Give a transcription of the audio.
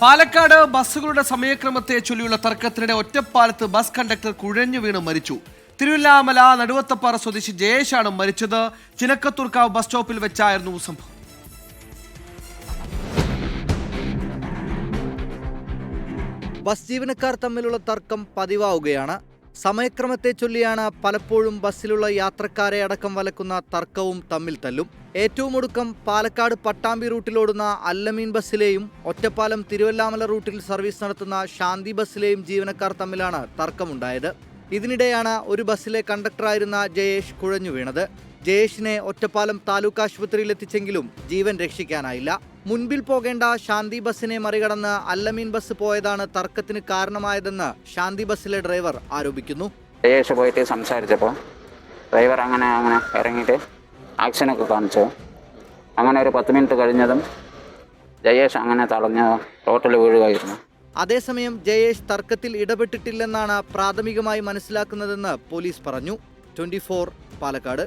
പാലക്കാട് ബസ്സുകളുടെ സമയക്രമത്തെ ചൊല്ലിയുള്ള തർക്കത്തിനിടെ ഒറ്റപ്പാലത്ത് ബസ് കണ്ടക്ടർ കുഴഞ്ഞു വീണ് മരിച്ചു. തിരുവല്ലാമല നടുവത്തപ്പാറ സ്വദേശി ജയേഷാണ് മരിച്ചത്. ചിനക്കത്തൂർക്കാവ് ബസ് സ്റ്റോപ്പിൽ വെച്ചായിരുന്നു സംഭവം. ബസ് ജീവനക്കാർ തമ്മിലുള്ള തർക്കം പതിവാവുകയാണ്. സമയക്രമത്തെ ചൊല്ലിയാണ് പലപ്പോഴും ബസ്സിലുള്ള യാത്രക്കാരെ അടക്കം വലക്കുന്ന തർക്കവും തമ്മിൽ തല്ലും. ഏറ്റവും ഒടുക്കം പാലക്കാട് പട്ടാമ്പി റൂട്ടിലോടുന്ന അല്ലമീൻ ബസ്സിലെയും ഒറ്റപ്പാലം തിരുവല്ലാമല റൂട്ടിൽ സർവീസ് നടത്തുന്ന ശാന്തി ബസ്സിലെയും ജീവനക്കാർ തമ്മിലാണ് തർക്കമുണ്ടായത്. ഇതിനിടെയാണ് ഒരു ബസ്സിലെ കണ്ടക്ടറായിരുന്ന ജയേഷ് കുഴഞ്ഞു വീണത്. ജയേഷിനെ ഒറ്റപ്പാലം താലൂക്ക് ആശുപത്രിയിൽ എത്തിച്ചെങ്കിലും ജീവൻ രക്ഷിക്കാനായില്ല. മുൻപിൽ പോകേണ്ട ശാന്തി ബസ്സിനെ മറികടന്ന് അല്ലമീൻ ബസ് പോയതാണ് തർക്കത്തിന് കാരണമായതെന്ന് ശാന്തി ബസ്സിലെ ഡ്രൈവർ ആരോപിക്കുന്നു. ജയേഷ് പോയിട്ട് സംസാരിച്ചപ്പോൾ ഡ്രൈവർ അങ്ങനെ ഇറങ്ങിയിട്ട് ആക്ഷനൊക്കെ കാണിച്ചു. അങ്ങനെ ഒരു 10 മിനിറ്റ് കഴിഞ്ഞതും ജയേഷ് അങ്ങനെ തളഞ്ഞ് റോട്ടിൽ വീഴുകയായിരുന്നു. അതേസമയം ജയേഷ് തർക്കത്തിൽ ഇടപെട്ടിട്ടില്ലെന്നാണ് പ്രാഥമികമായി മനസ്സിലാക്കുന്നതെന്ന് പോലീസ് പറഞ്ഞു. 24 പാലക്കാട്.